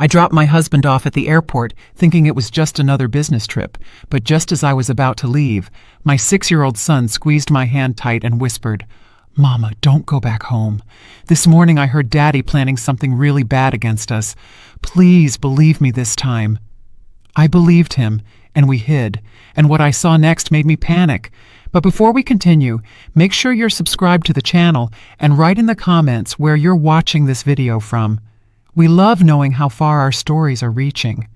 I dropped my husband off at the airport thinking it was just another business trip, but just as I was about to leave, my 6-year-old son squeezed my hand tight and whispered, "Mama, don't go back home. This morning I heard Daddy planning something really bad against us. Please believe me this time." I believed him, and we hid, and what I saw next made me panic. But before we continue, make sure you're subscribed to the channel and write in the comments where you're watching this video from. We love knowing how far our stories are reaching.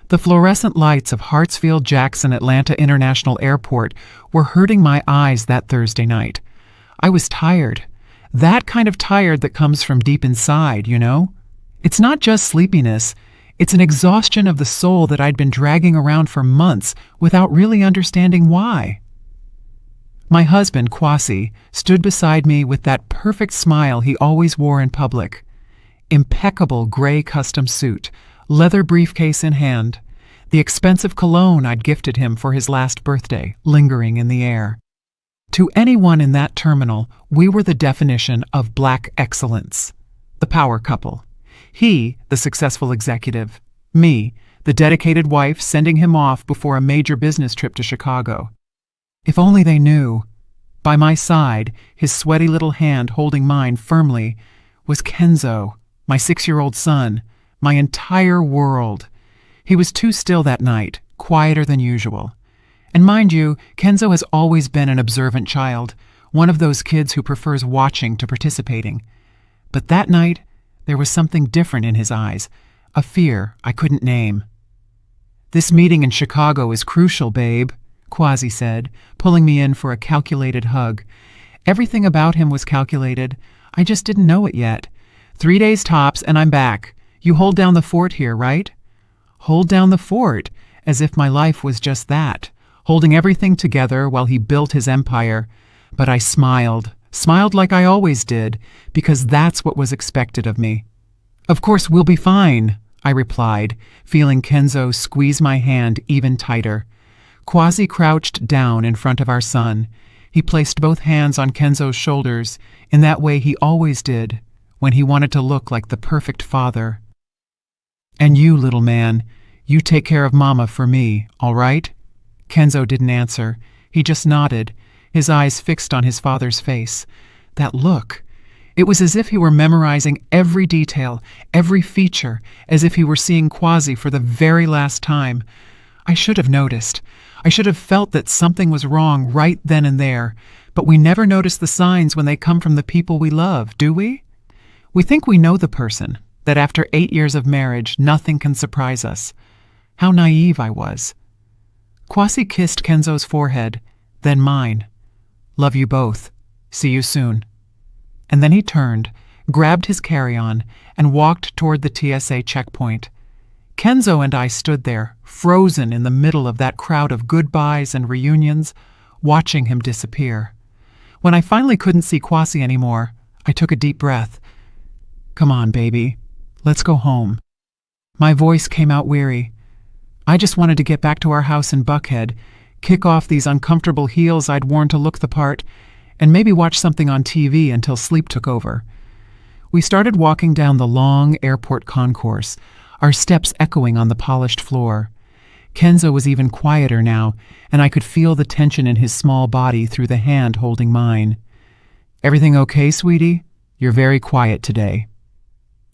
The fluorescent lights of Hartsfield-Jackson Atlanta International Airport were hurting my eyes that Thursday night. I was tired. That kind of tired that comes from deep inside, you know? It's not just sleepiness. It's an exhaustion of the soul that I'd been dragging around for months without really understanding why. My husband, Kwasi, stood beside me with that perfect smile he always wore in public. Impeccable gray custom suit, leather briefcase in hand, the expensive cologne I'd gifted him for his last birthday lingering in the air. To anyone in that terminal, we were the definition of black excellence. The power couple. He, the successful executive. Me, the dedicated wife sending him off before a major business trip to Chicago. If only they knew. By my side, his sweaty little hand holding mine firmly, was Kenzo, my 6-year-old son, my entire world. He was too still that night, quieter than usual. And mind you, Kenzo has always been an observant child, one of those kids who prefers watching to participating. But that night, there was something different in his eyes, a fear I couldn't name. "This meeting in Chicago is crucial, babe," Kwasi said, pulling me in for a calculated hug. Everything about him was calculated. I just didn't know it yet. 3 days tops and I'm back. You hold down the fort here, right? Hold down the fort, as if my life was just that, holding everything together while he built his empire. But I smiled like I always did, because that's what was expected of me. "Of course we'll be fine," I replied, feeling Kenzo squeeze my hand even tighter. Kwasi crouched down in front of our son. He placed both hands on Kenzo's shoulders in that way he always did when he wanted to look like the perfect father. "And you, little man, you take care of Mama for me, all right?" Kenzo didn't answer. He just nodded, his eyes fixed on his father's face. That look. It was as if he were memorizing every detail, every feature, as if he were seeing Kwasi for the very last time. I should have noticed. I should have felt that something was wrong right then and there, but we never notice the signs when they come from the people we love, do we? We think we know the person, that after 8 years of marriage, nothing can surprise us. How naive I was. Kwasi kissed Kenzo's forehead, then mine. "Love you both. See you soon." And then he turned, grabbed his carry-on, and walked toward the TSA checkpoint. Kenzo and I stood there, frozen in the middle of that crowd of goodbyes and reunions, watching him disappear. When I finally couldn't see Kwasi anymore, I took a deep breath. "Come on, baby. Let's go home." My voice came out weary. I just wanted to get back to our house in Buckhead, kick off these uncomfortable heels I'd worn to look the part, and maybe watch something on TV until sleep took over. We started walking down the long airport concourse, our steps echoing on the polished floor. Kenzo was even quieter now, and I could feel the tension in his small body through the hand holding mine. "Everything okay, sweetie? You're very quiet today."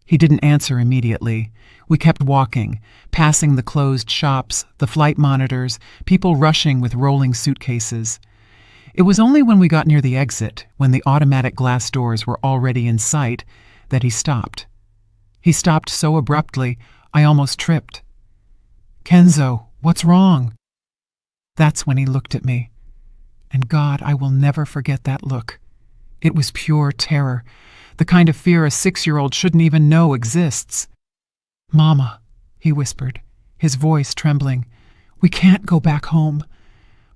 He didn't answer immediately. We kept walking, passing the closed shops, the flight monitors, people rushing with rolling suitcases. It was only when we got near the exit, when the automatic glass doors were already in sight, that he stopped. He stopped so abruptly, I almost tripped. "Kenzo, what's wrong?" That's when he looked at me. And God, I will never forget that look. It was pure terror, the kind of fear a 6-year-old shouldn't even know exists. "Mama," he whispered, his voice trembling, "we can't go back home."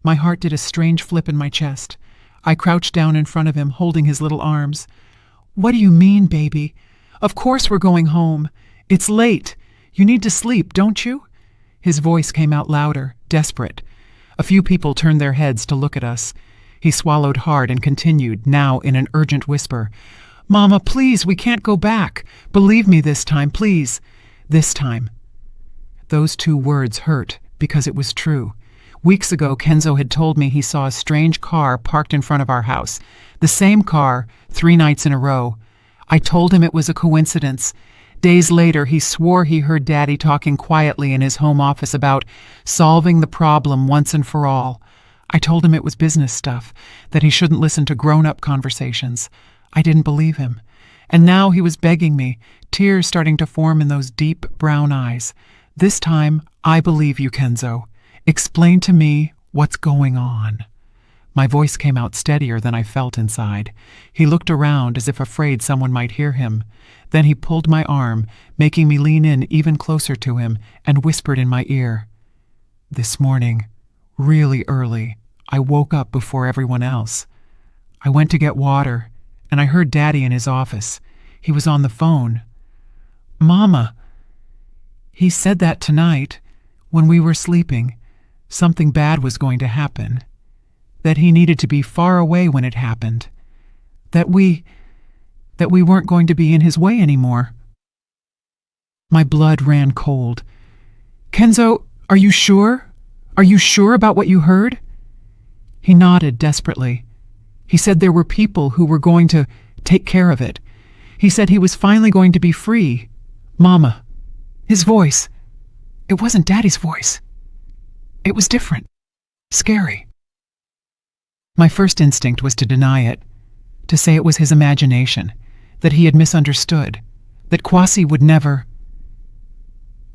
My heart did a strange flip in my chest. I crouched down in front of him, holding his little arms. "What do you mean, baby? Of course we're going home. It's late. You need to sleep, don't you?" His voice came out louder, desperate. A few people turned their heads to look at us. He swallowed hard and continued, now in an urgent whisper. "Mama, please, we can't go back. Believe me this time, please. This time. Those two words hurt because it was true. Weeks ago, Kenzo had told me he saw a strange car parked in front of our house. The same car, 3 nights in a row. I told him it was a coincidence. Days later, he swore he heard Daddy talking quietly in his home office about solving the problem once and for all. I told him it was business stuff, that he shouldn't listen to grown-up conversations. I didn't believe him. And now he was begging me, tears starting to form in those deep brown eyes. This time, I believe you, Kenzo. Explain to me what's going on. My voice came out steadier than I felt inside. He looked around as if afraid someone might hear him. Then he pulled my arm, making me lean in even closer to him, and whispered in my ear. This morning, really early, I woke up before everyone else. I went to get water, and I heard Daddy in his office. He was on the phone. Mama, he said that tonight, when we were sleeping, something bad was going to happen. That he needed to be far away when it happened. That we weren't going to be in his way anymore. My blood ran cold. Kenzo, are you sure? Are you sure about what you heard? He nodded desperately. He said there were people who were going to take care of it. He said he was finally going to be free. Mama, his voice. It wasn't Daddy's voice. It was different. Scary. My first instinct was to deny it, to say it was his imagination, that he had misunderstood, that Kwasi would never.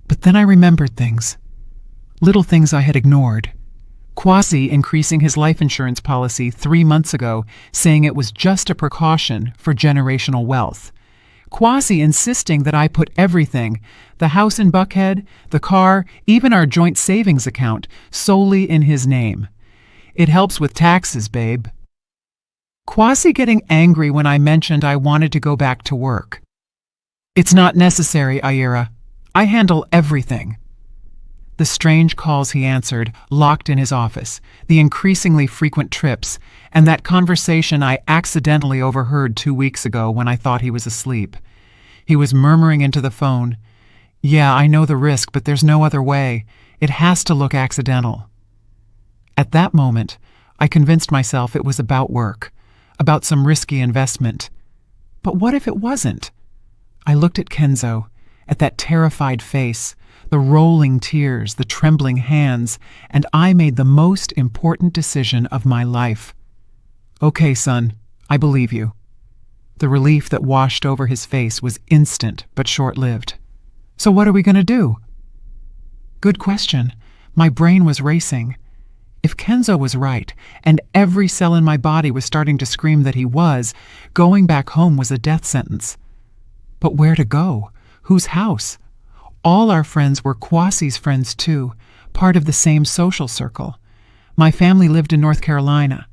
But then I remembered things, little things I had ignored. Kwasi increasing his life insurance policy 3 months ago, saying it was just a precaution for generational wealth. Kwasi insisting that I put everything, the house in Buckhead, the car, even our joint savings account, solely in his name. It helps with taxes, babe. Kwasi getting angry when I mentioned I wanted to go back to work. It's not necessary, Ira. I handle everything. The strange calls he answered, locked in his office, the increasingly frequent trips, and that conversation I accidentally overheard 2 weeks ago when I thought he was asleep. He was murmuring into the phone, "Yeah, I know the risk, but there's no other way. It has to look accidental." At that moment, I convinced myself it was about work, about some risky investment. But what if it wasn't? I looked at Kenzo, at that terrified face, the rolling tears, the trembling hands, and I made the most important decision of my life. Okay, son, I believe you. The relief that washed over his face was instant but short-lived. So what are we going to do? Good question. My brain was racing. If Kenzo was right, and every cell in my body was starting to scream that he was, going back home was a death sentence. But where to go? Whose house? All our friends were Kwasi's friends too, part of the same social circle. My family lived in North Carolina,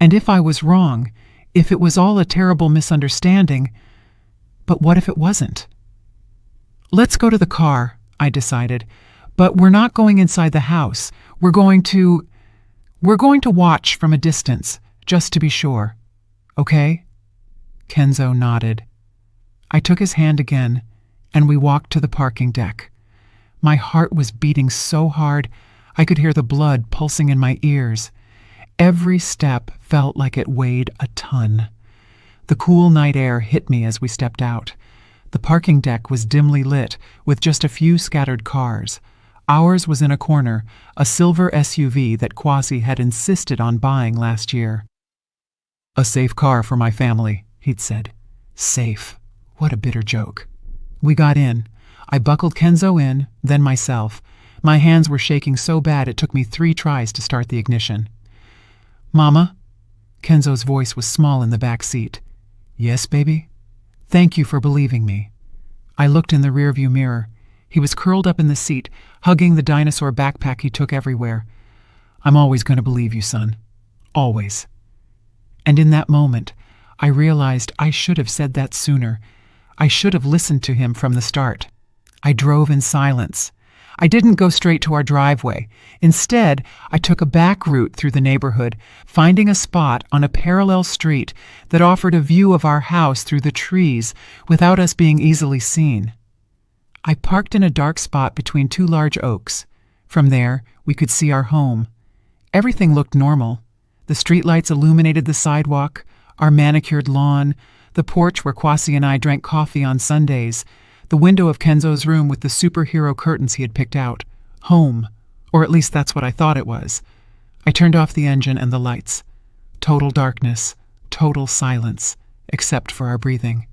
and if I was wrong, if it was all a terrible misunderstanding, but what if it wasn't? Let's go to the car, I decided, but we're not going inside the house. We're going to watch from a distance, just to be sure. Okay? Kenzo nodded. I took his hand again, and we walked to the parking deck. My heart was beating so hard, I could hear the blood pulsing in my ears. Every step felt like it weighed a ton. The cool night air hit me as we stepped out. The parking deck was dimly lit, with just a few scattered cars. Ours was in a corner, a silver SUV that Kwasi had insisted on buying last year. A safe car for my family, he'd said. Safe. What a bitter joke. We got in. I buckled Kenzo in, then myself. My hands were shaking so bad it took me 3 tries to start the ignition. Mama? Kenzo's voice was small in the back seat. Yes, baby? Thank you for believing me. I looked in the rearview mirror. He was curled up in the seat, hugging the dinosaur backpack he took everywhere. I'm always going to believe you, son. Always. And in that moment, I realized I should have said that sooner. I should have listened to him from the start. I drove in silence. I didn't go straight to our driveway. Instead, I took a back route through the neighborhood, finding a spot on a parallel street that offered a view of our house through the trees without us being easily seen. I parked in a dark spot between two large oaks. From there, we could see our home. Everything looked normal. The streetlights illuminated the sidewalk, our manicured lawn, the porch where Kwasi and I drank coffee on Sundays, the window of Kenzo's room with the superhero curtains he had picked out. Home. Or at least that's what I thought it was. I turned off the engine and the lights. Total darkness, total silence, except for our breathing.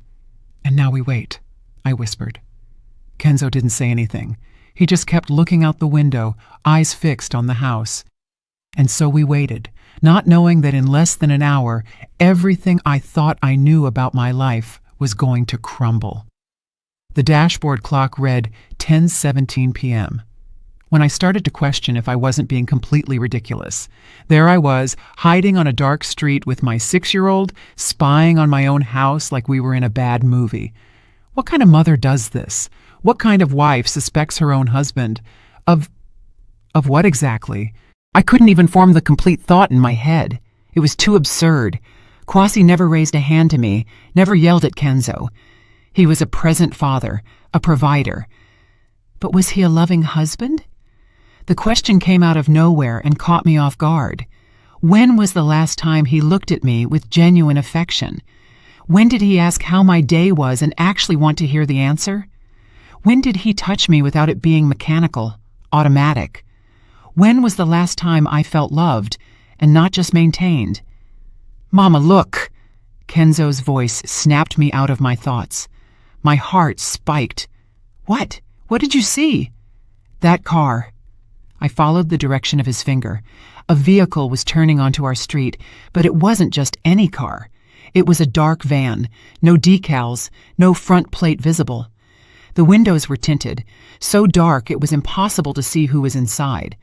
And now we wait, I whispered. Kenzo didn't say anything. He just kept looking out the window, eyes fixed on the house. And so we waited, not knowing that in less than an hour, everything I thought I knew about my life was going to crumble. The dashboard clock read 10:17 p.m. When I started to question if I wasn't being completely ridiculous, there I was, hiding on a dark street with my 6-year-old, spying on my own house like we were in a bad movie. What kind of mother does this? What kind of wife suspects her own husband? Of what exactly? I couldn't even form the complete thought in my head. It was too absurd. Kwasi never raised a hand to me, never yelled at Kenzo. He was a present father, a provider. But was he a loving husband? The question came out of nowhere and caught me off guard. When was the last time he looked at me with genuine affection? When did he ask how my day was and actually want to hear the answer? When did he touch me without it being mechanical, automatic? When was the last time I felt loved and not just maintained? "Mama, look!" Kenzo's voice snapped me out of my thoughts. My heart spiked. "What? What did you see?" "That car." I followed the direction of his finger. A vehicle was turning onto our street, but it wasn't just any car. It was a dark van, no decals, no front plate visible. The windows were tinted, so dark it was impossible to see who was inside.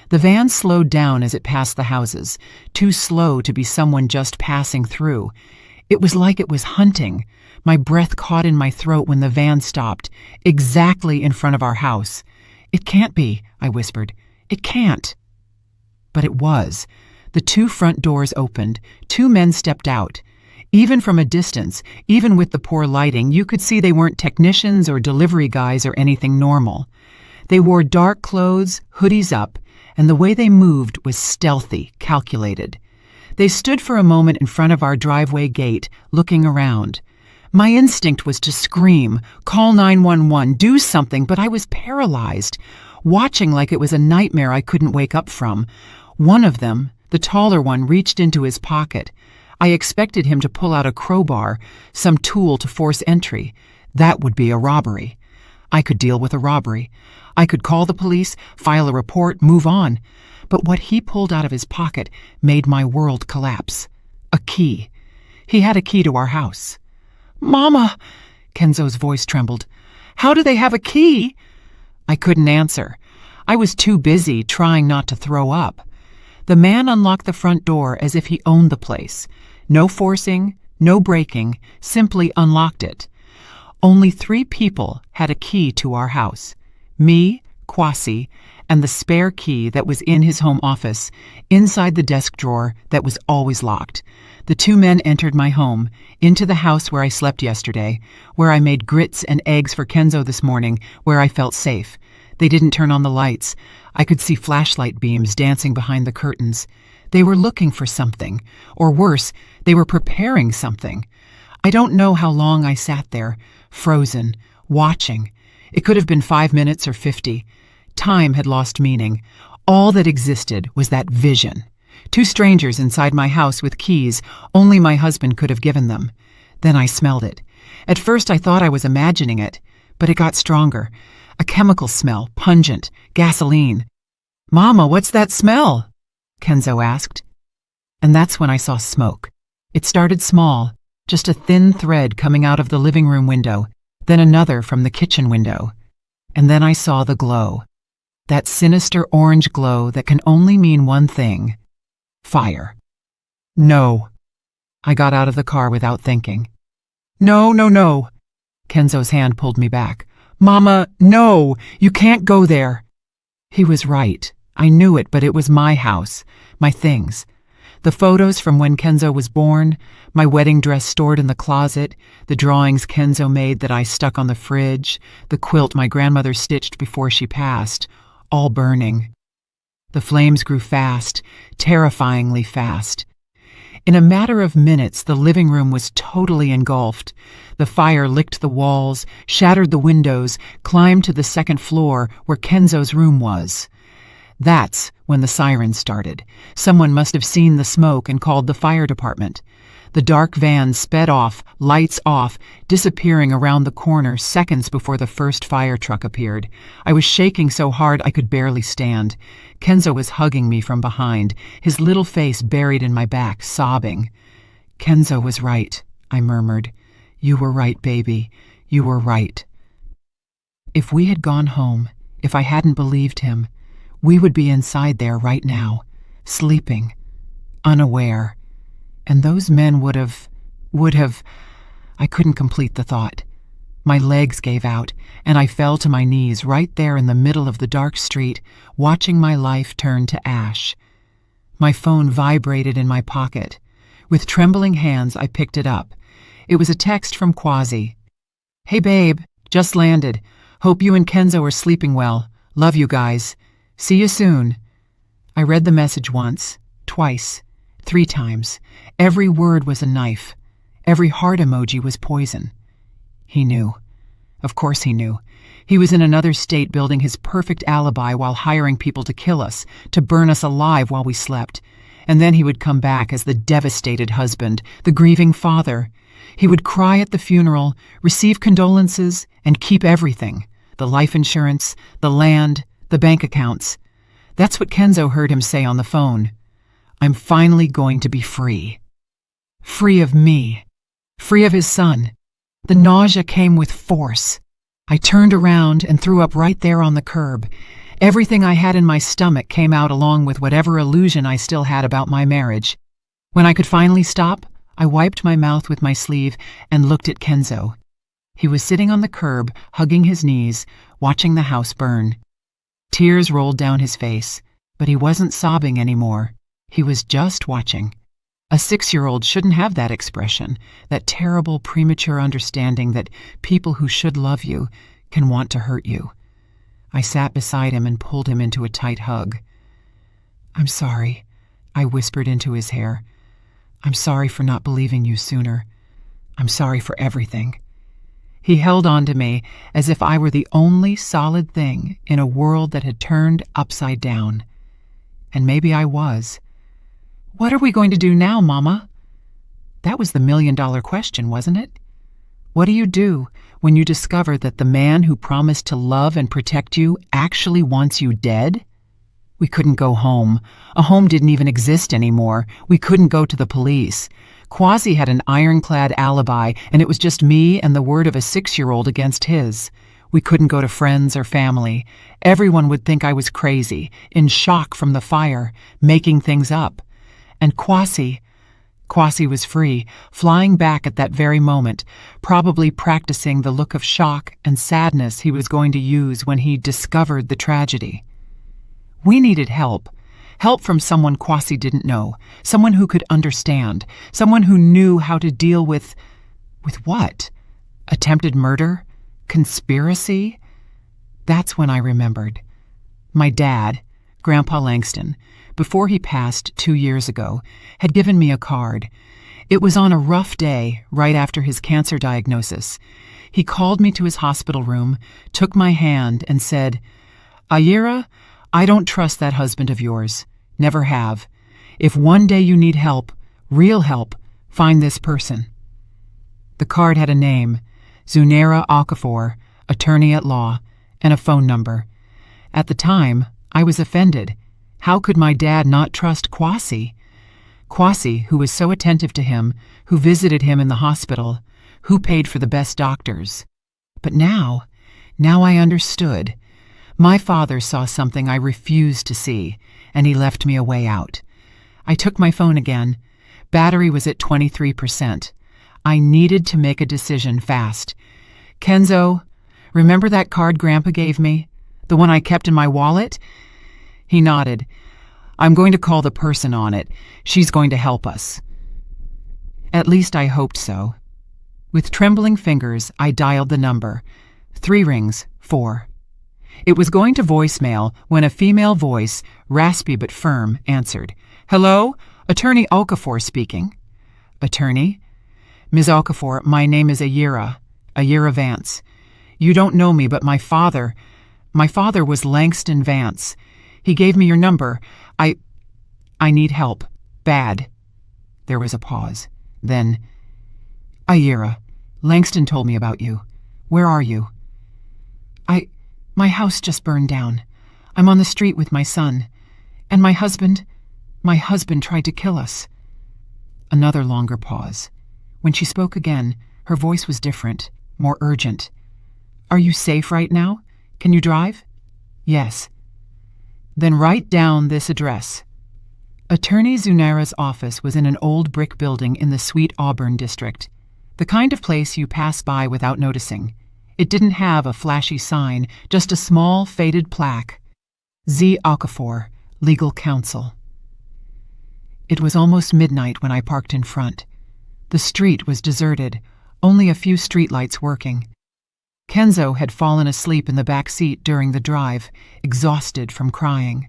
The van slowed down as it passed the houses, too slow to be someone just passing through. It was like it was hunting. My breath caught in my throat when the van stopped, exactly in front of our house. "It can't be," I whispered. "It can't." But it was. The two front doors opened. Two men stepped out. Even from a distance, even with the poor lighting, you could see they weren't technicians or delivery guys or anything normal. They wore dark clothes, hoodies up, and the way they moved was stealthy, calculated. They stood for a moment in front of our driveway gate, looking around. My instinct was to scream, call 911, do something, but I was paralyzed, watching like it was a nightmare I couldn't wake up from. One of them, the taller one, reached into his pocket. I expected him to pull out a crowbar, some tool to force entry. That would be a robbery. I could deal with a robbery. I could call the police, file a report, move on. But what he pulled out of his pocket made my world collapse. A key. He had a key to our house. "Mama!" Kenzo's voice trembled. "How do they have a key?" I couldn't answer. I was too busy trying not to throw up. The man unlocked the front door as if he owned the place. No forcing, no breaking, simply unlocked it. Only 3 people had a key to our house. Me, Kwasi, and the spare key that was in his home office, inside the desk drawer that was always locked. The 2 men entered my home, into the house where I slept yesterday, where I made grits and eggs for Kenzo this morning, where I felt safe. They didn't turn on the lights. I could see flashlight beams dancing behind the curtains. They were looking for something, or worse, they were preparing something. I don't know how long I sat there, frozen, watching. It could have been 5 minutes or 50. Time had lost meaning. All that existed was that vision. 2 strangers inside my house with keys only my husband could have given them. Then I smelled it. At first I thought I was imagining it, but it got stronger. A chemical smell, pungent, gasoline. "Mama, what's that smell?" Kenzo asked. And that's when I saw smoke. It started small, just a thin thread coming out of the living room window, then another from the kitchen window. And then I saw the glow. That sinister orange glow that can only mean one thing: fire. "No." I got out of the car without thinking. "No, no, no." Kenzo's hand pulled me back. "Mama, no, you can't go there." He was right. I knew it, but it was my house, my things. The photos from when Kenzo was born, my wedding dress stored in the closet, the drawings Kenzo made that I stuck on the fridge, the quilt my grandmother stitched before she passed, all burning. The flames grew fast, terrifyingly fast. In a matter of minutes, the living room was totally engulfed. The fire licked the walls, shattered the windows, climbed to the second floor where Kenzo's room was. That's when the sirens started. Someone must have seen the smoke and called the fire department. The dark van sped off, lights off, disappearing around the corner seconds before the first fire truck appeared. I was shaking so hard I could barely stand. Kenzo was hugging me from behind, his little face buried in my back, sobbing. "Kenzo was right," I murmured. "You were right, baby. You were right." If we had gone home, if I hadn't believed him, we would be inside there right now, sleeping, unaware. And those men would have... I couldn't complete the thought. My legs gave out, and I fell to my knees right there in the middle of the dark street, watching my life turn to ash. My phone vibrated in my pocket. With trembling hands, I picked it up. It was a text from Quasi. "Hey babe, just landed. Hope you and Kenzo are sleeping well. Love you guys. See you soon." I read the message once, twice, 3 times. Every word was a knife. Every heart emoji was poison. He knew. Of course he knew. He was in another state building his perfect alibi while hiring people to kill us, to burn us alive while we slept. And then he would come back as the devastated husband, the grieving father. He would cry at the funeral, receive condolences, and keep everything. The life insurance, the land, the bank accounts. That's what Kenzo heard him say on the phone. "I'm finally going to be free." Free of me. Free of his son. The nausea came with force. I turned around and threw up right there on the curb. Everything I had in my stomach came out along with whatever illusion I still had about my marriage. When I could finally stop, I wiped my mouth with my sleeve and looked at Kenzo. He was sitting on the curb, hugging his knees, watching the house burn. Tears rolled down his face, but he wasn't sobbing anymore. He was just watching. A 6-year-old shouldn't have that expression, that terrible premature understanding that people who should love you can want to hurt you. I sat beside him and pulled him into a tight hug. "I'm sorry," I whispered into his hair. "I'm sorry for not believing you sooner. I'm sorry for everything." He held on to me as if I were the only solid thing in a world that had turned upside down. And maybe I was. "What are we going to do now, Mama?" That was the million-dollar question, wasn't it? What do you do when you discover that the man who promised to love and protect you actually wants you dead? We couldn't go home. A home didn't even exist anymore. We couldn't go to the police. Quasi had an ironclad alibi, and it was just me and the word of a 6-year-old against his. We couldn't go to friends or family. Everyone would think I was crazy, in shock from the fire, making things up. And Quasi was free, flying back at that very moment, probably practicing the look of shock and sadness he was going to use when he discovered the tragedy. We needed help. Help from someone Quasi didn't know, someone who could understand, someone who knew how to deal with what? Attempted murder? Conspiracy? That's when I remembered. My dad, Grandpa Langston, before he passed 2 years ago, had given me a card. It was on a rough day, right after his cancer diagnosis. He called me to his hospital room, took my hand, and said, "Ayira, I don't trust that husband of yours. Never have. If one day you need help, real help, find this person." The card had a name, Zunaira Okafor, attorney at law, and a phone number. At the time, I was offended. How could my dad not trust Quasi? Quasi, who was so attentive to him, who visited him in the hospital, who paid for the best doctors. But now I understood. My father saw something I refused to see, and he left me a way out. I took my phone again. Battery was at 23%. I needed to make a decision fast. "Kenzo, remember that card Grandpa gave me? The one I kept in my wallet?" He nodded. I'm going to call the person on it. She's going to help us." At least I hoped so. With trembling fingers, I dialed the number. 3 rings, 4. It was going to voicemail when a female voice, raspy but firm, answered. "Hello? Attorney Okafor speaking." "Attorney?" "Ms. Okafor, my name is Ayira Vance. You don't know me, but my father was Langston Vance. He gave me your number. I need help. Bad." There was a pause. Then, "Ayira, Langston told me about you. Where are you?" My house just burned down. I'm on the street with my son. And my husband tried to kill us." Another longer pause. When she spoke again, her voice was different, more urgent. "Are you safe right now? Can you drive?" "Yes." "Then write down this address." Attorney Zunara's office was in an old brick building in the Sweet Auburn district, the kind of place you pass by without noticing. It didn't have a flashy sign, just a small, faded plaque. Z. Okafor, Legal Counsel. It was almost midnight when I parked in front. The street was deserted, only a few streetlights working. Kenzo had fallen asleep in the back seat during the drive, exhausted from crying.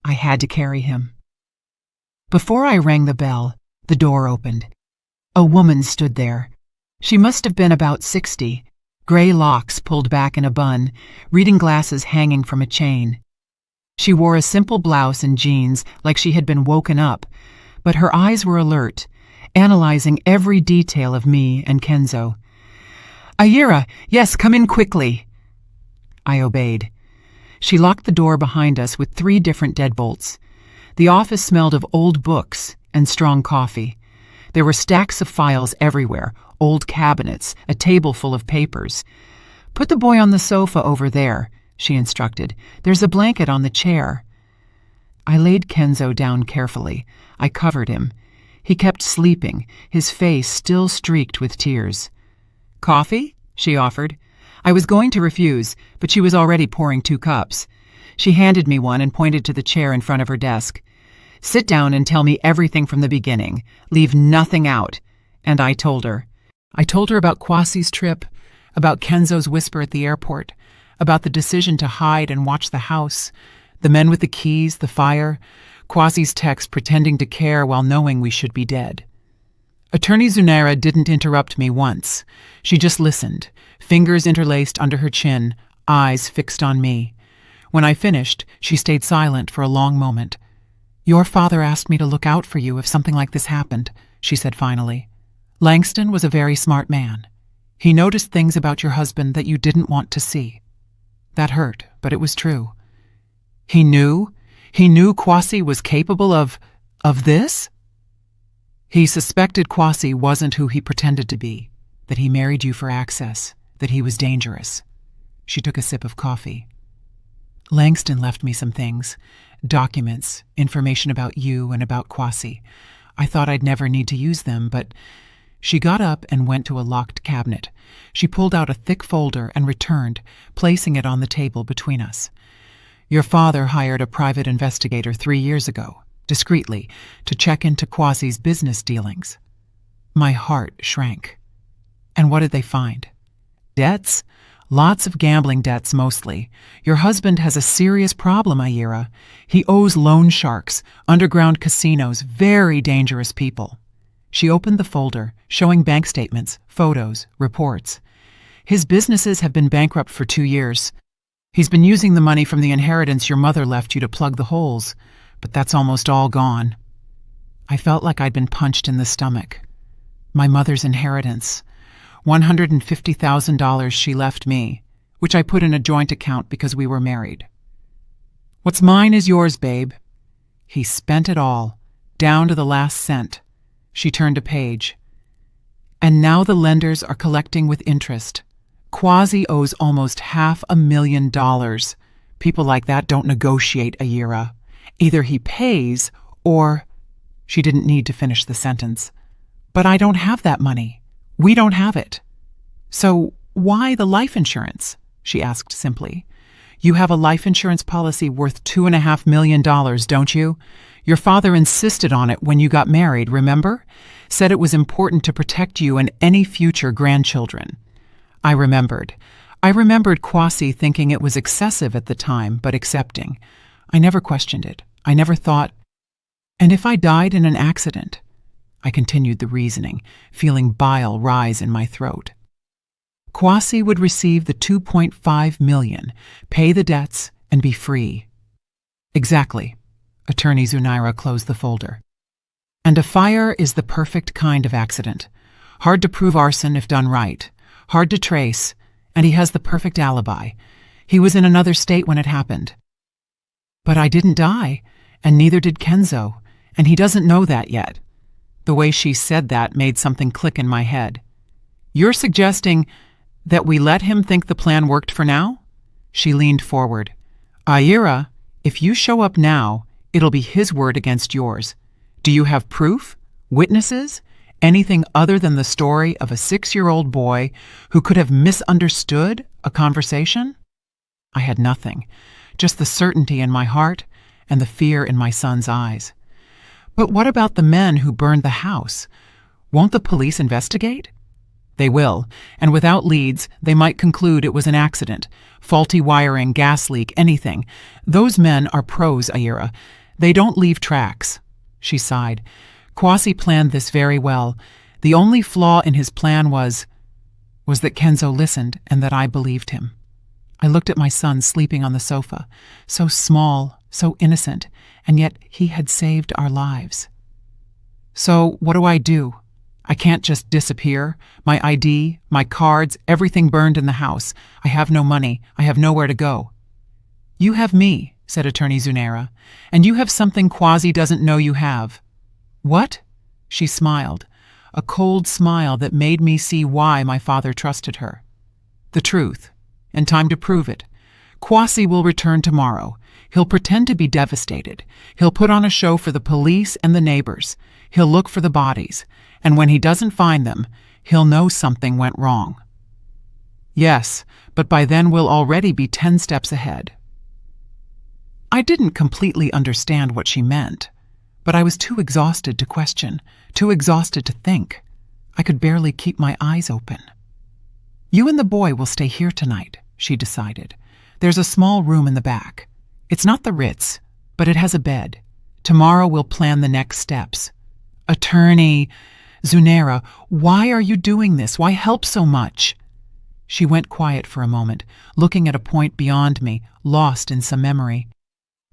I had to carry him. Before I rang the bell, the door opened. A woman stood there. She must have been about 60, gray locks pulled back in a bun, reading glasses hanging from a chain. She wore a simple blouse and jeans like she had been woken up, but her eyes were alert, analyzing every detail of me and Kenzo. "Ayira, yes, come in quickly." I obeyed. She locked the door behind us with 3 different deadbolts. The office smelled of old books and strong coffee. There were stacks of files everywhere, old cabinets, a table full of papers. "Put the boy on the sofa over there," she instructed. "There's a blanket on the chair." I laid Kenzo down carefully. I covered him. He kept sleeping, his face still streaked with tears. "Coffee?" she offered. I was going to refuse, but she was already pouring 2 cups. She handed me one and pointed to the chair in front of her desk. "Sit down and tell me everything from the beginning. Leave nothing out." And I told her. I told her about Kwasi's trip, about Kenzo's whisper at the airport, about the decision to hide and watch the house, the men with the keys, the fire, Kwasi's text pretending to care while knowing we should be dead. Attorney Zunara didn't interrupt me once. She just listened, fingers interlaced under her chin, eyes fixed on me. When I finished, she stayed silent for a long moment. "Your father asked me to look out for you if something like this happened," she said finally. "Langston was a very smart man. He noticed things about your husband that you didn't want to see." That hurt, but it was true. He knew Kwasi was capable of this? He suspected Kwasi wasn't who he pretended to be, that he married you for access, that he was dangerous. She took a sip of coffee. "Langston left me some things, documents, information about you and about Kwasi. I thought I'd never need to use them, but..." She got up and went to a locked cabinet. She pulled out a thick folder and returned, placing it on the table between us. "Your father hired a private investigator 3 years ago, discreetly, to check into Kwasi's business dealings." My heart shrank. "And what did they find?" "Debts? Lots of gambling debts, mostly. Your husband has a serious problem, Ayira. He owes loan sharks, underground casinos, very dangerous people." She opened the folder, showing bank statements, photos, reports. "His businesses have been bankrupt for 2 years. He's been using the money from the inheritance your mother left you to plug the holes, but that's almost all gone." I felt like I'd been punched in the stomach. My mother's inheritance. $150,000 she left me, which I put in a joint account because we were married. "What's mine is yours, babe." He spent it all, down to the last cent. She turned a page. "And now the lenders are collecting with interest. Kwasi owes almost $500,000. People like that don't negotiate, Ayira. Either he pays or..." She didn't need to finish the sentence. "But I don't have that money. We don't have it." "So why the life insurance?" she asked simply. You have a life insurance policy worth $2.5 million, don't you? Your father insisted on it when you got married, remember? Said it was important to protect you and any future grandchildren. I remembered. I remembered Kwasi thinking it was excessive at the time, but accepting. I never questioned it. I never thought, and if I died in an accident? I continued the reasoning, feeling bile rise in my throat. Kwasi would receive the $2.5 million, pay the debts, and be free. Exactly. Attorney Zunaira closed the folder. And a fire is the perfect kind of accident. Hard to prove arson if done right. Hard to trace, and he has the perfect alibi. He was in another state when it happened. But I didn't die, and neither did Kenzo, and he doesn't know that yet. The way she said that made something click in my head. You're suggesting that we let him think the plan worked for now? She leaned forward. Aira, if you show up now, it'll be his word against yours. Do you have proof? Witnesses? Anything other than the story of a 6-year-old boy who could have misunderstood a conversation? I had nothing, just the certainty in my heart and the fear in my son's eyes. But what about the men who burned the house? Won't the police investigate? They will, and without leads, they might conclude it was an accident. Faulty wiring, gas leak, anything. Those men are pros, Aira. They don't leave tracks. She sighed. Kwasi planned this very well. The only flaw in his plan was that Kenzo listened and that I believed him. I looked at my son sleeping on the sofa, so small, so innocent, and yet he had saved our lives. So what do I do? I can't just disappear. My ID, my cards, everything burned in the house. I have no money. I have nowhere to go. You have me, said Attorney Zunaira, and you have something Kwasi doesn't know you have. What? She smiled, a cold smile that made me see why my father trusted her. The truth, and time to prove it. Kwasi will return tomorrow. He'll pretend to be devastated. He'll put on a show for the police and the neighbors. He'll look for the bodies, and when he doesn't find them, he'll know something went wrong. Yes, but by then we'll already be 10 steps ahead. I didn't completely understand what she meant, but I was too exhausted to question, too exhausted to think. I could barely keep my eyes open. You and the boy will stay here tonight, she decided. There's a small room in the back. It's not the Ritz, but it has a bed. Tomorrow we'll plan the next steps. Attorney Zunaira, why are you doing this? Why help so much? She went quiet for a moment, looking at a point beyond me, lost in some memory.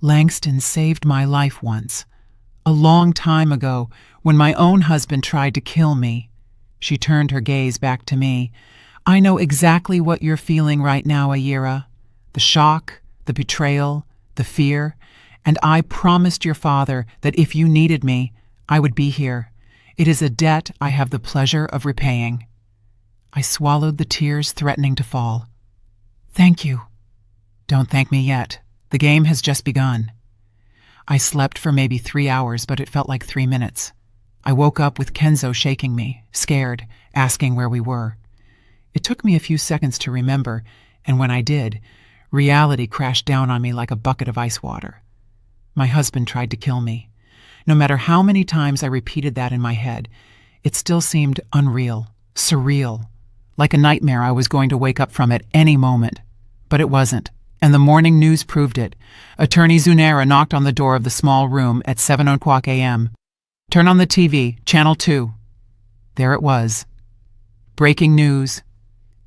Langston saved my life once. A long time ago, when my own husband tried to kill me. She turned her gaze back to me. I know exactly what you're feeling right now, Aira. The shock, the betrayal, the fear, and I promised your father that if you needed me, I would be here. It is a debt I have the pleasure of repaying. I swallowed the tears threatening to fall. Thank you. Don't thank me yet. The game has just begun. I slept for maybe 3 hours, but it felt like 3 minutes. I woke up with Kenzo shaking me, scared, asking where we were. It took me a few seconds to remember, and when I did, reality crashed down on me like a bucket of ice water. My husband tried to kill me. No matter how many times I repeated that in my head, it still seemed unreal, surreal, like a nightmare I was going to wake up from at any moment. But it wasn't, and the morning news proved it. Attorney Zunaira knocked on the door of the small room at 7 o'clock a.m. Turn on the TV, Channel 2. There it was. Breaking news.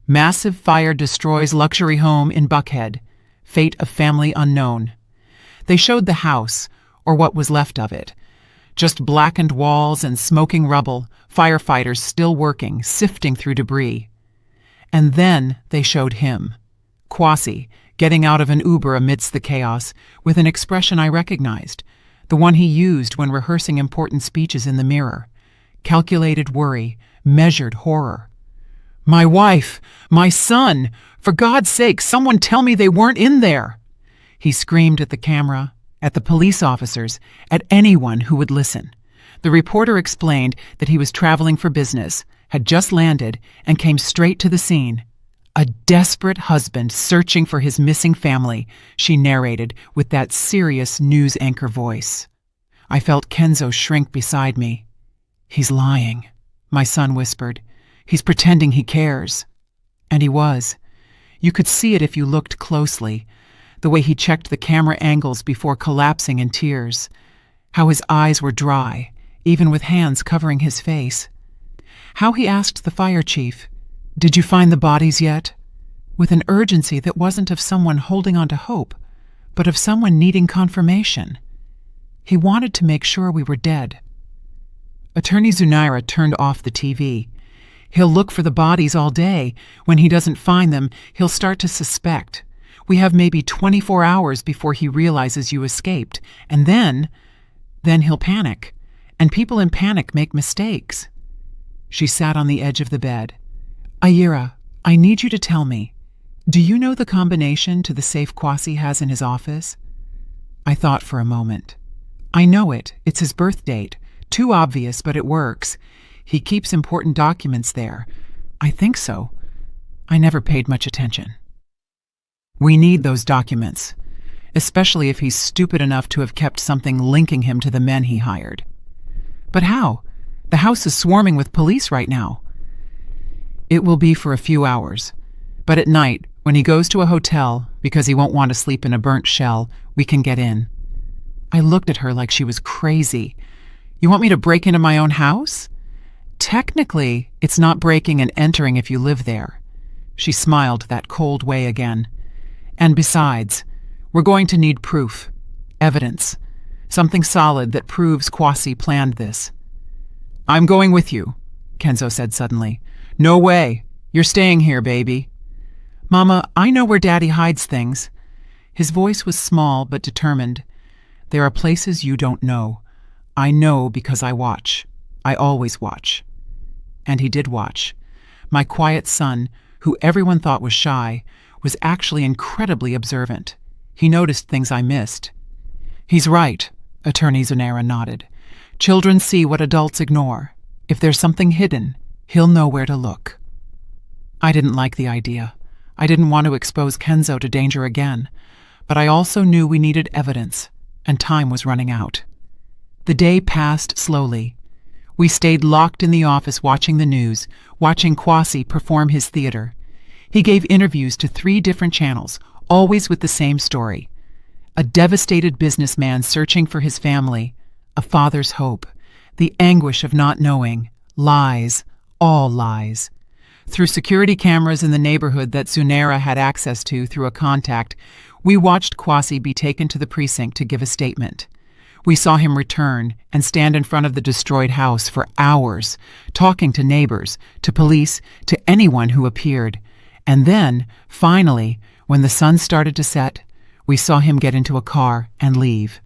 Massive fire destroys luxury home in Buckhead. Fate of family unknown. They showed the house, or what was left of it. Just blackened walls and smoking rubble, firefighters still working, sifting through debris. And then they showed him, Kwasi, getting out of an Uber amidst the chaos, with an expression I recognized, the one he used when rehearsing important speeches in the mirror. Calculated worry, measured horror. My wife, my son, for God's sake, someone tell me they weren't in there. He screamed at the camera, at the police officers, at anyone who would listen. The reporter explained that he was traveling for business, had just landed, and came straight to the scene. A desperate husband searching for his missing family, she narrated with that serious news anchor voice. I felt Kenzo shrink beside me. He's lying, my son whispered. He's pretending he cares. And he was. You could see it if you looked closely, the way he checked the camera angles before collapsing in tears, how his eyes were dry, even with hands covering his face. How he asked the fire chief, "Did you find the bodies yet?" with an urgency that wasn't of someone holding on to hope, but of someone needing confirmation. He wanted to make sure we were dead. Attorney Zunaira turned off the TV. He'll look for the bodies all day. When he doesn't find them, he'll start to suspect. We have maybe 24 hours before he realizes you escaped, and then he'll panic. And people in panic make mistakes. She sat on the edge of the bed. Ayira, I need you to tell me, do you know the combination to the safe Kwasi has in his office? I thought for a moment. I know it. It's his birth date. Too obvious, but it works. He keeps important documents there. I think so. I never paid much attention. We need those documents, especially if he's stupid enough to have kept something linking him to the men he hired. But how? The house is swarming with police right now. It will be for a few hours. But at night, when he goes to a hotel, because he won't want to sleep in a burnt shell, we can get in. I looked at her like she was crazy. You want me to break into my own house? Technically, it's not breaking and entering if you live there. She smiled that cold way again. And besides, we're going to need proof, evidence, something solid that proves Kwasi planned this. I'm going with you, Kenzo said suddenly. No way. You're staying here, baby. Mama, I know where Daddy hides things. His voice was small but determined. There are places you don't know. I know because I watch. I always watch. And he did watch. My quiet son, who everyone thought was shy, was actually incredibly observant. He noticed things I missed. He's right, Attorney Zunaira nodded. Children see what adults ignore. If there's something hidden, he'll know where to look. I didn't like the idea. I didn't want to expose Kenzo to danger again, but I also knew we needed evidence, and time was running out. The day passed slowly. We stayed locked in the office watching the news, watching Kwasi perform his theater. He gave interviews to 3 different channels, always with the same story. A devastated businessman searching for his family, a father's hope, the anguish of not knowing, lies, all lies. Through security cameras in the neighborhood that Zunaira had access to through a contact, we watched Kwasi be taken to the precinct to give a statement. We saw him return and stand in front of the destroyed house for hours, talking to neighbors, to police, to anyone who appeared. And then, finally, when the sun started to set, we saw him get into a car and leave.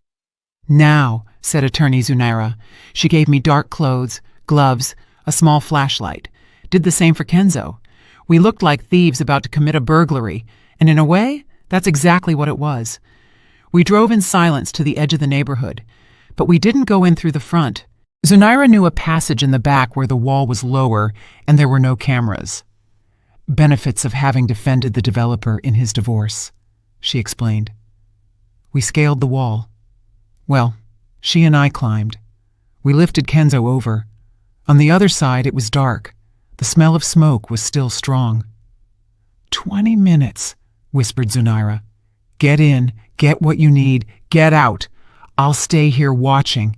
Now, said Attorney Zunaira. She gave me dark clothes, gloves, a small flashlight. Did the same for Kenzo. We looked like thieves about to commit a burglary, and in a way, that's exactly what it was. We drove in silence to the edge of the neighborhood, but we didn't go in through the front. Zunaira knew a passage in the back where the wall was lower and there were no cameras. Benefits of having defended the developer in his divorce, she explained. We scaled the wall. Well, she and I climbed. We lifted Kenzo over. On the other side, it was dark. The smell of smoke was still strong. 20 minutes, whispered Zunaira. Get in, get what you need, get out. I'll stay here watching.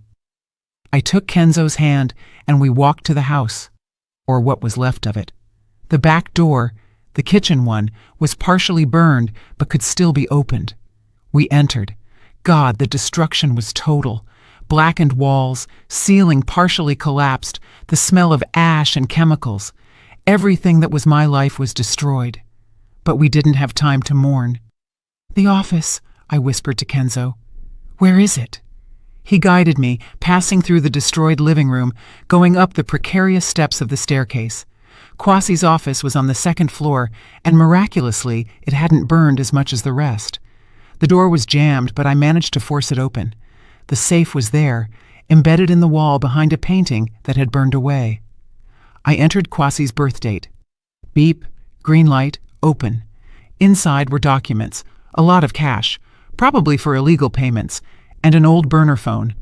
I took Kenzo's hand and we walked to the house, or what was left of it. The back door, the kitchen one, was partially burned but could still be opened. We entered. God, the destruction was total. Blackened walls, ceiling partially collapsed, the smell of ash and chemicals. Everything that was my life was destroyed. But we didn't have time to mourn. The office, I whispered to Kenzo. Where is it? He guided me, passing through the destroyed living room, going up the precarious steps of the staircase. Kwasi's office was on the 2nd floor, and miraculously, it hadn't burned as much as the rest. The door was jammed, but I managed to force it open. The safe was there, embedded in the wall behind a painting that had burned away. I entered Kwasi's birth date. Beep, green light, open. Inside were documents, a lot of cash, probably for illegal payments, and an old burner phone.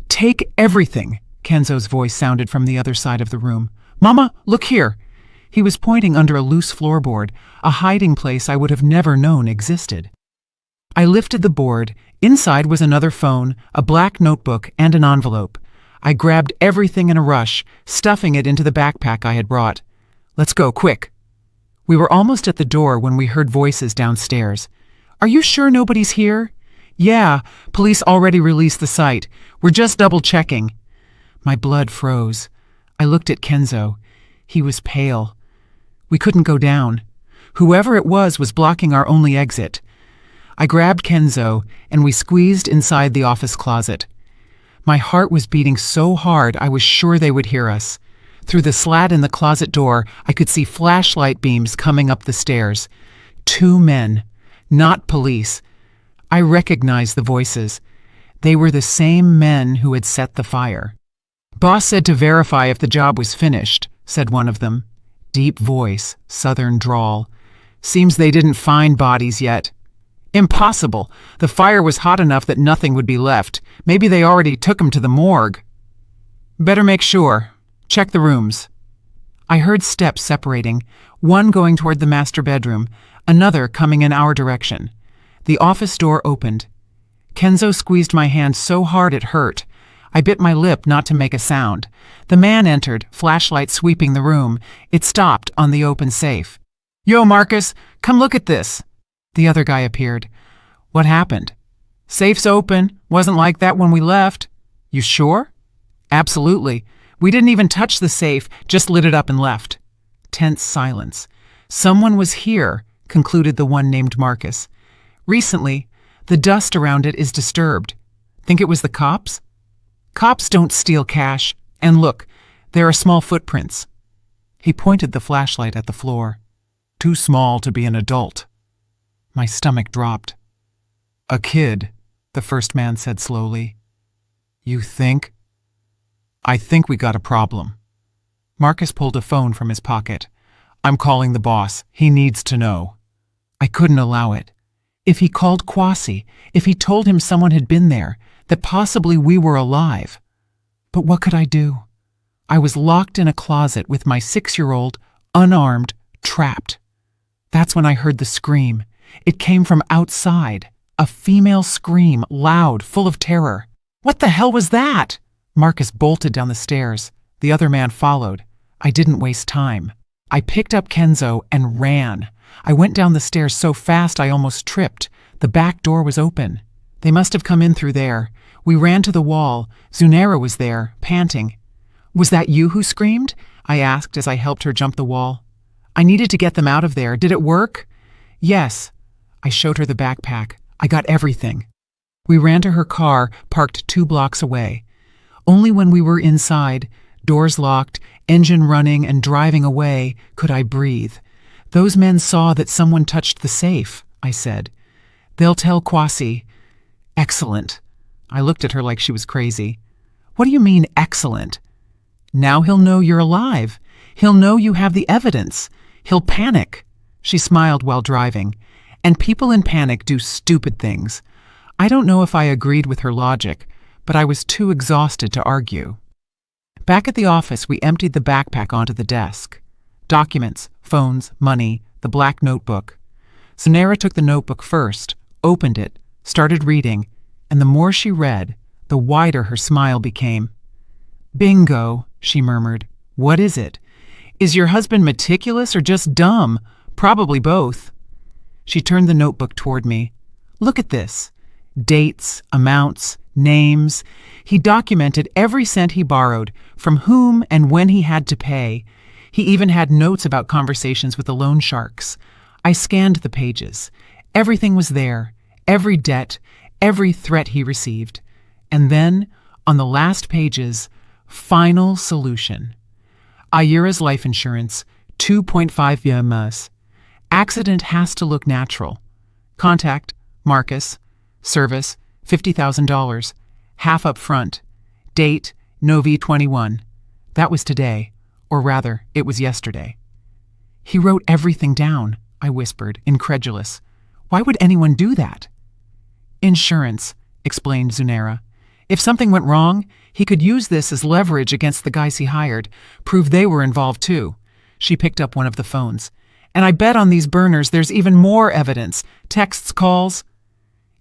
"Take everything," Kenzo's voice sounded from the other side of the room. "Mama, look here." He was pointing under a loose floorboard, a hiding place I would have never known existed. I lifted the board. Inside was another phone, a black notebook, and an envelope. I grabbed everything in a rush, stuffing it into the backpack I had brought. "Let's go, quick." We were almost at the door when we heard voices downstairs. "Are you sure nobody's here?" "Yeah, police already released the site. We're just double-checking." My blood froze. I looked at Kenzo. He was pale. We couldn't go down. Whoever it was blocking our only exit. I grabbed Kenzo, and we squeezed inside the office closet. My heart was beating so hard I was sure they would hear us. Through the slat in the closet door, I could see flashlight beams coming up the stairs. 2 men, not police. I recognized the voices. They were the same men who had set the fire. "Boss said to verify if the job was finished," said one of them. Deep voice, southern drawl. "Seems they didn't find bodies yet." "Impossible. The fire was hot enough that nothing would be left. Maybe they already took him to the morgue." "Better make sure. Check the rooms." I heard steps separating, one going toward the master bedroom, another coming in our direction. The office door opened. Kenzo squeezed my hand so hard it hurt. I bit my lip not to make a sound. The man entered, flashlight sweeping the room. It stopped on the open safe. "Yo, Marcus, come look at this." The other guy appeared. "What happened?" "Safe's open. Wasn't like that when we left." "You sure?" "Absolutely. We didn't even touch the safe, just lit it up and left." Tense silence. "Someone was here," concluded the one named Marcus. "Recently. The dust around it is disturbed. Think it was the cops?" "Cops don't steal cash. And look, there are small footprints." He pointed the flashlight at the floor. "Too small to be an adult." My stomach dropped. "A kid," the first man said slowly. "You think?" "I think we got a problem." Marcus pulled a phone from his pocket. "I'm calling the boss. He needs to know." I couldn't allow it. If he called Kwasi, if he told him someone had been there, that possibly we were alive. But what could I do? I was locked in a closet with my 6-year-old, unarmed, trapped. That's when I heard the scream. It came from outside. A female scream, loud, full of terror. "What the hell was that?" Marcus bolted down the stairs. The other man followed. I didn't waste time. I picked up Kenzo and ran. I went down the stairs so fast I almost tripped. The back door was open. They must have come in through there. We ran to the wall. Zunera was there, panting. "Was that you who screamed?" I asked as I helped her jump the wall. "I needed to get them out of there. Did it work?" "Yes." I showed her the backpack. "I got everything." We ran to her car, parked 2 blocks away. Only when we were inside, doors locked, engine running and driving away, could I breathe. "Those men saw that someone touched the safe," I said. "They'll tell Kwasi." "Excellent." I looked at her like she was crazy. "What do you mean, excellent?" "Now he'll know you're alive. He'll know you have the evidence. He'll panic." She smiled while driving. And people in panic do stupid things. I don't know if I agreed with her logic, but I was too exhausted to argue. Back at the office, we emptied the backpack onto the desk. Documents, phones, money, the black notebook. Zunera took the notebook first, opened it, started reading, and the more she read, the wider her smile became. "Bingo," she murmured. "What is it? Is your husband meticulous or just dumb? Probably both." She turned the notebook toward me. "Look at this. Dates, amounts, names. He documented every cent he borrowed, from whom and when he had to pay. He even had notes about conversations with the loan sharks. I scanned the pages. Everything was there, every debt, every threat he received. And then, on the last pages, final solution. Ayura's life insurance, 2.5 years. Accident has to look natural. Contact, Marcus. Service, $50,000. Half up front. Date, Novi 21. That was today. Or rather, it was yesterday. He wrote everything down, I whispered, incredulous. Why would anyone do that? Insurance, explained Zunera. If something went wrong, he could use this as leverage against the guys he hired, prove they were involved too. She picked up one of the phones. And I bet on these burners there's even more evidence. Texts, calls.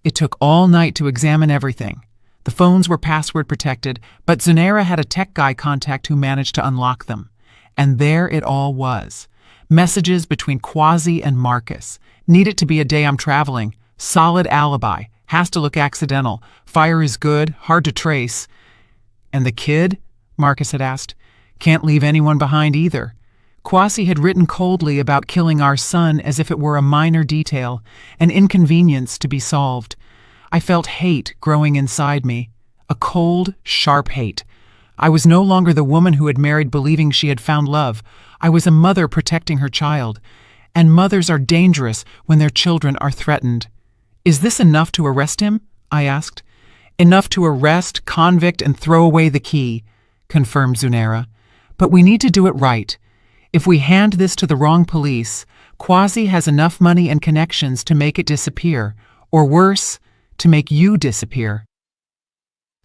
It took all night to examine everything. The phones were password protected, but Zunera had a tech guy contact who managed to unlock them. And there it all was. Messages between Quasi and Marcus. Need it to be a day I'm traveling. Solid alibi. Has to look accidental. Fire is good, hard to trace. And the kid? Marcus had asked. Can't leave anyone behind either. Quasi had written coldly about killing our son as if it were a minor detail, an inconvenience to be solved. I felt hate growing inside me. A cold, sharp hate. I was no longer the woman who had married believing she had found love. I was a mother protecting her child. And mothers are dangerous when their children are threatened. Is this enough to arrest him? I asked. Enough to arrest, convict, and throw away the key, confirmed Zunera. But we need to do it right. If we hand this to the wrong police, Quasi has enough money and connections to make it disappear, or worse, to make you disappear.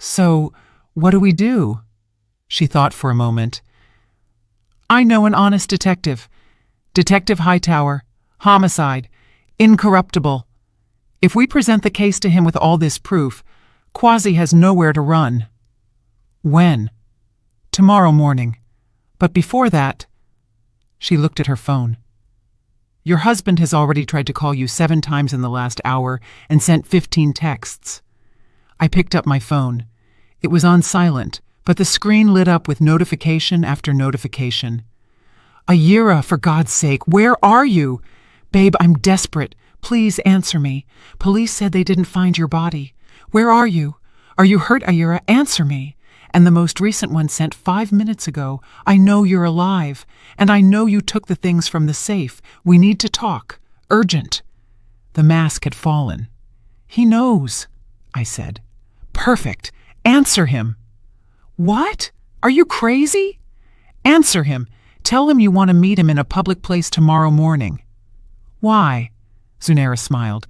So, what do we do? She thought for a moment. I know an honest detective. Detective Hightower. Homicide. Incorruptible. If we present the case to him with all this proof, Quasi has nowhere to run. When? Tomorrow morning. But before that... She looked at her phone. Your husband has already tried to call you 7 times in the last hour and sent 15 texts. I picked up my phone. It was on silent, but the screen lit up with notification after notification. Ayira, for God's sake, where are you? Babe, I'm desperate. Please answer me. Police said they didn't find your body. Where are you? Are you hurt, Ayira? Answer me. And the most recent one sent 5 minutes ago. I know you're alive. And I know you took the things from the safe. We need to talk. Urgent. The mask had fallen. He knows, I said. Perfect. Answer him. What? Are you crazy? Answer him. Tell him you want to meet him in a public place tomorrow morning. Why? Zunera smiled.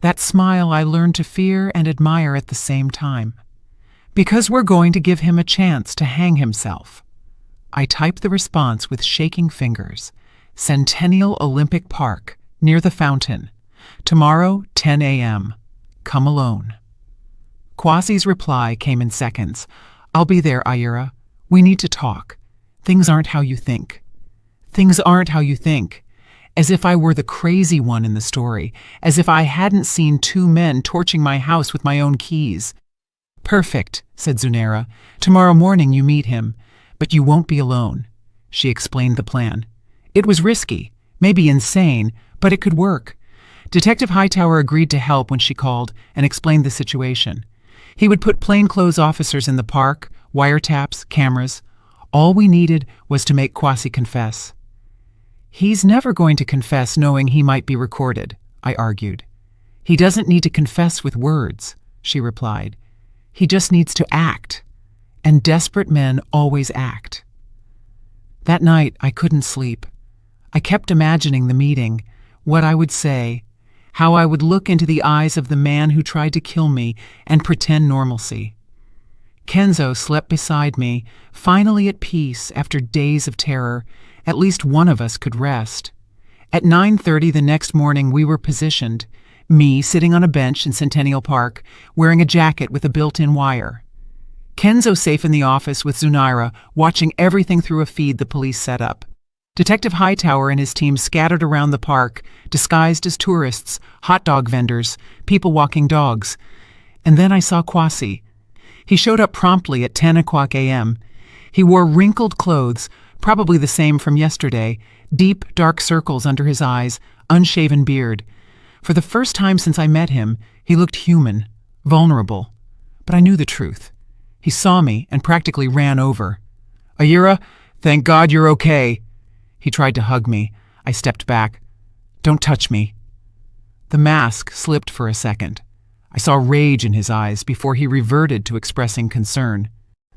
That smile I learned to fear and admire at the same time. Because we're going to give him a chance to hang himself. I typed the response with shaking fingers. Centennial Olympic Park, near the fountain. Tomorrow, 10 a.m. Come alone. Quasi's reply came in seconds. I'll be there, Ayira. We need to talk. Things aren't how you think. Things aren't how you think. As if I were the crazy one in the story. As if I hadn't seen 2 men torching my house with my own keys. Perfect, said Zunera. Tomorrow morning you meet him. But you won't be alone. She explained the plan. It was risky, maybe insane, but it could work. Detective Hightower agreed to help when she called and explained the situation. He would put plainclothes officers in the park, wiretaps, cameras. All we needed was to make Quasi confess. He's never going to confess knowing he might be recorded, I argued. He doesn't need to confess with words, she replied. He just needs to act. And desperate men always act. That night, I couldn't sleep. I kept imagining the meeting, what I would say, how I would look into the eyes of the man who tried to kill me and pretend normalcy. Kenzo slept beside me, finally at peace after days of terror. At least one of us could rest. At 9:30 the next morning, we were positioned, me sitting on a bench in Centennial Park, wearing a jacket with a built-in wire. Kenzo safe in the office with Zunera, watching everything through a feed the police set up. Detective Hightower and his team scattered around the park, disguised as tourists, hot dog vendors, people walking dogs. And then I saw Quasi. He showed up promptly at 10 o'clock a.m. He wore wrinkled clothes, probably the same from yesterday, deep, dark circles under his eyes, unshaven beard. For the first time since I met him, he looked human, vulnerable. But I knew the truth. He saw me and practically ran over. Ayira, thank God you're okay. He tried to hug me. I stepped back. Don't touch me. The mask slipped for a second. I saw rage in his eyes before he reverted to expressing concern.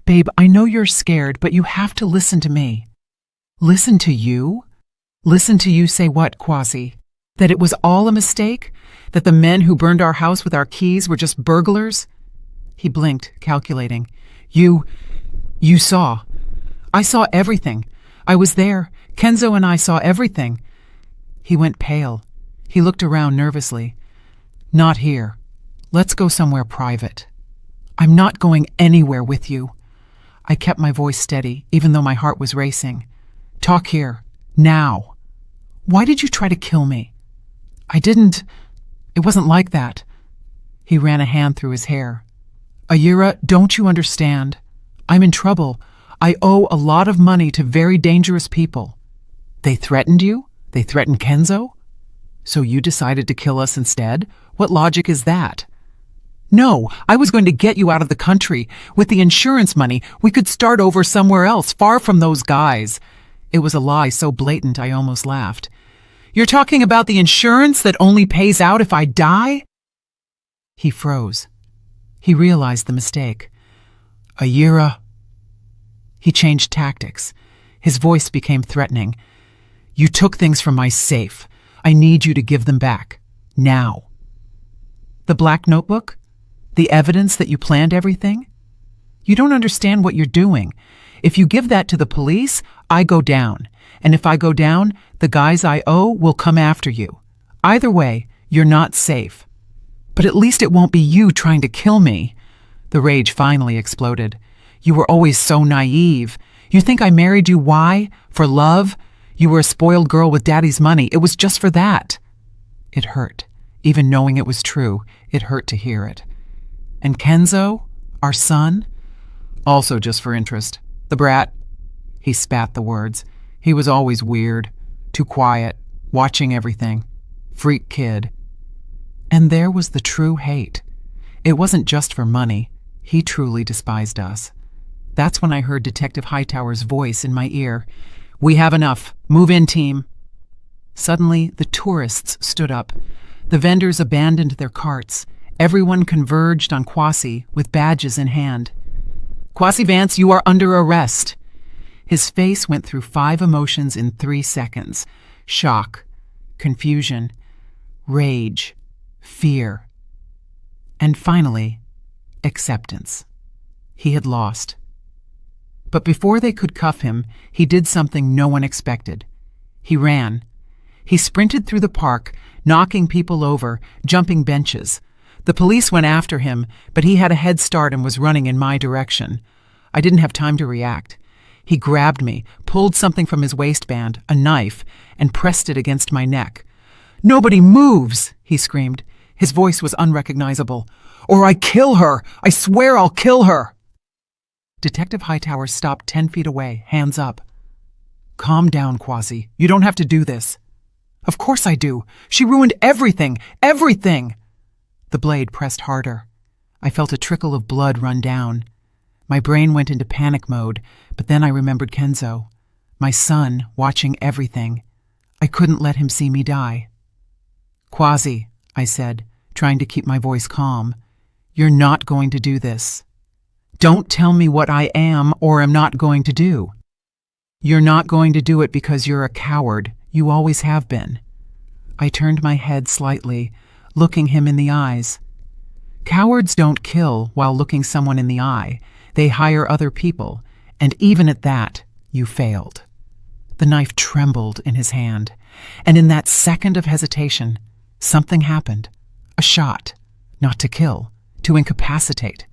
Babe, I know you're scared, but you have to listen to me. Listen to you? Listen to you say what, Kwasi? That it was all a mistake? That the men who burned our house with our keys were just burglars? He blinked, calculating. You saw. I saw everything. I was there. Kenzo and I saw everything. He went pale. He looked around nervously. Not here. Let's go somewhere private. I'm not going anywhere with you. I kept my voice steady, even though my heart was racing. Talk here. Now. Why did you try to kill me? I didn't. It wasn't like that. He ran a hand through his hair. Ayura, don't you understand? I'm in trouble. I owe a lot of money to very dangerous people. They threatened you? They threatened Kenzo? So you decided to kill us instead? What logic is that? No, I was going to get you out of the country. With the insurance money, we could start over somewhere else, far from those guys. It was a lie so blatant I almost laughed. You're talking about the insurance that only pays out if I die? He froze. He realized the mistake. Ayura. He changed tactics. His voice became threatening. You took things from my safe. I need you to give them back. Now. The black notebook? The evidence that you planned everything? You don't understand what you're doing. If you give that to the police, I go down. And if I go down, the guys I owe will come after you. Either way, you're not safe. But at least it won't be you trying to kill me. The rage finally exploded. You were always so naive. You think I married you why? For love? You were a spoiled girl with daddy's money. It was just for that. It hurt. Even knowing it was true, it hurt to hear it. And Kenzo, our son? Also just for interest. The brat. He spat the words. He was always weird. Too quiet. Watching everything. Freak kid. And there was the true hate. It wasn't just for money. He truly despised us. That's when I heard Detective Hightower's voice in my ear. We have enough. Move in, team. Suddenly, the tourists stood up. The vendors abandoned their carts. Everyone converged on Kwasi with badges in hand. Kwasi Vance, you are under arrest. His face went through 5 emotions in 3 seconds. Shock, confusion, rage, fear, and finally, acceptance. He had lost. But before they could cuff him, he did something no one expected. He ran. He sprinted through the park, knocking people over, jumping benches. The police went after him, but he had a head start and was running in my direction. I didn't have time to react. He grabbed me, pulled something from his waistband, a knife, and pressed it against my neck. "Nobody moves!" he screamed. His voice was unrecognizable. "Or I kill her! I swear I'll kill her!" Detective Hightower stopped 10 feet away, hands up. "Calm down, Kwasi. You don't have to do this." "Of course I do. She ruined everything. Everything!" The blade pressed harder. I felt a trickle of blood run down. My brain went into panic mode, but then I remembered Kenzo, my son, watching everything. I couldn't let him see me die. "Kwasi," I said, trying to keep my voice calm, "you're not going to do this. Don't tell me what I am or am not going to do. You're not going to do it because you're a coward. You always have been." I turned my head slightly, looking him in the eyes. Cowards don't kill while looking someone in the eye. They hire other people, and even at that, you failed. The knife trembled in his hand, and in that second of hesitation, something happened. A shot, not to kill, to incapacitate.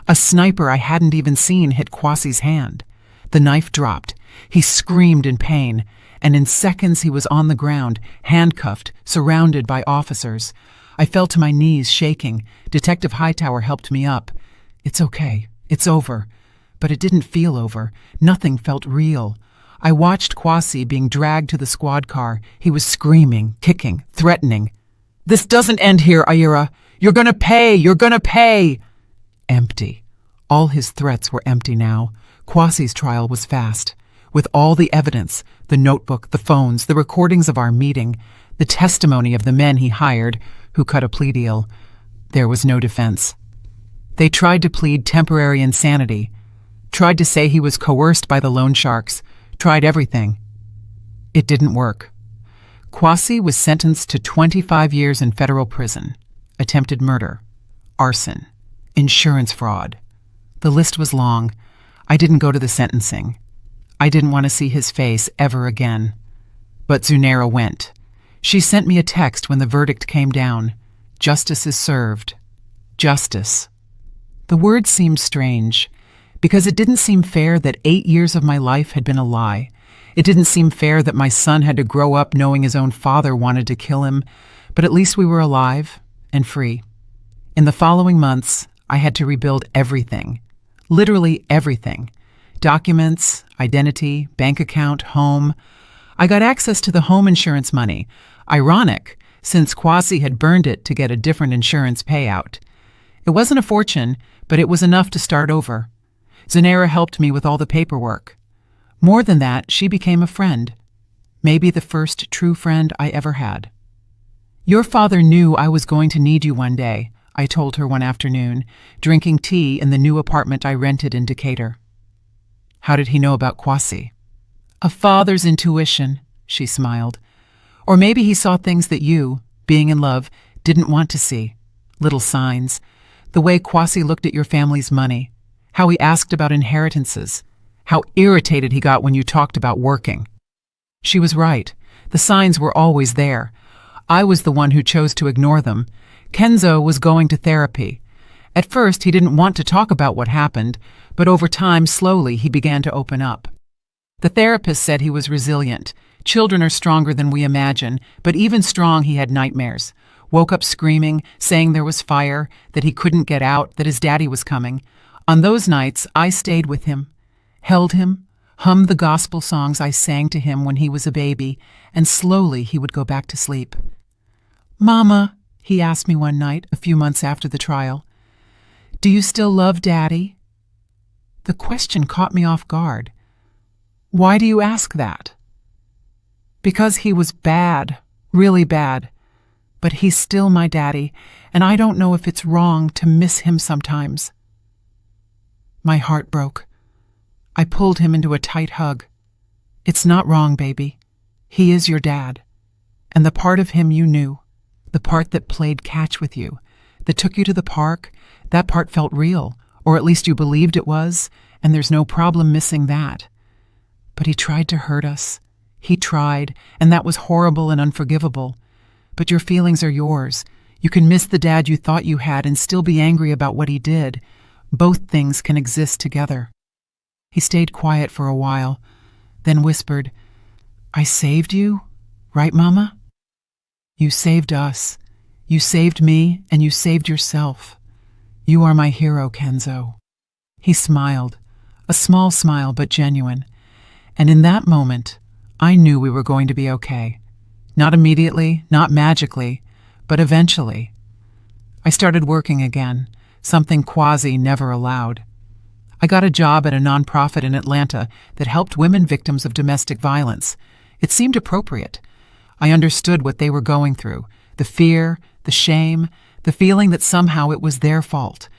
A sniper I hadn't even seen hit Kwasi's hand. The knife dropped. He screamed in pain, and in seconds he was on the ground, handcuffed, surrounded by officers. I fell to my knees, shaking. Detective Hightower helped me up. "It's okay. It's over." But it didn't feel over. Nothing felt real. I watched Kwasi being dragged to the squad car. He was screaming, kicking, threatening. "This doesn't end here, Ayura. You're gonna pay! You're gonna pay!" Empty. All his threats were empty now. Kwasi's trial was fast. With all the evidence, the notebook, the phones, the recordings of our meeting, the testimony of the men he hired, who cut a plea deal, there was no defense. They tried to plead temporary insanity, tried to say he was coerced by the loan sharks, tried everything. It didn't work. Kwasi was sentenced to 25 years in federal prison, attempted murder, arson, insurance fraud. The list was long. I didn't go to the sentencing. I didn't want to see his face ever again. But Zunera went. She sent me a text when the verdict came down. Justice is served. Justice. The word seemed strange, because it didn't seem fair that 8 years of my life had been a lie. It didn't seem fair that my son had to grow up knowing his own father wanted to kill him, but at least we were alive and free. In the following months, I had to rebuild everything. Literally everything. Documents, identity, bank account, home. I got access to the home insurance money. Ironic, since Kwasi had burned it to get a different insurance payout. It wasn't a fortune, but it was enough to start over. Zunera helped me with all the paperwork. More than that, she became a friend. Maybe the first true friend I ever had. Your father knew I was going to need you one day, I told her one afternoon, drinking tea in the new apartment I rented in Decatur. How did he know about Kwasi? A father's intuition, she smiled. Or maybe he saw things that you, being in love, didn't want to see. Little signs. The way Kwasi looked at your family's money. How he asked about inheritances. How irritated he got when you talked about working. She was right. The signs were always there. I was the one who chose to ignore them. Kenzo was going to therapy. At first, he didn't want to talk about what happened, but over time, slowly, he began to open up. The therapist said he was resilient. Children are stronger than we imagine, but even strong, he had nightmares. Woke up screaming, saying there was fire, that he couldn't get out, that his daddy was coming. On those nights, I stayed with him, held him, hummed the gospel songs I sang to him when he was a baby, and slowly he would go back to sleep. "Mama," he asked me one night, a few months after the trial, "do you still love Daddy?" The question caught me off guard. Why do you ask that? Because he was bad, really bad. But he's still my daddy, and I don't know if it's wrong to miss him sometimes. My heart broke. I pulled him into a tight hug. It's not wrong, baby. He is your dad. And the part of him you knew, the part that played catch with you, that took you to the park, that part felt real, or at least you believed it was, and there's no problem missing that. But he tried to hurt us. He tried, and that was horrible and unforgivable. But your feelings are yours. You can miss the dad you thought you had and still be angry about what he did. Both things can exist together. He stayed quiet for a while, then whispered, "I saved you, right, Mama? You saved us. You saved me, and you saved yourself. You are my hero, Kenzo." He smiled, a small smile but genuine. And in that moment, I knew we were going to be okay. Not immediately, not magically, but eventually. I started working again, something Kwasi never allowed. I got a job at a nonprofit in Atlanta that helped women victims of domestic violence. It seemed appropriate. I understood what they were going through, the fear, the shame, the feeling that somehow it was their fault,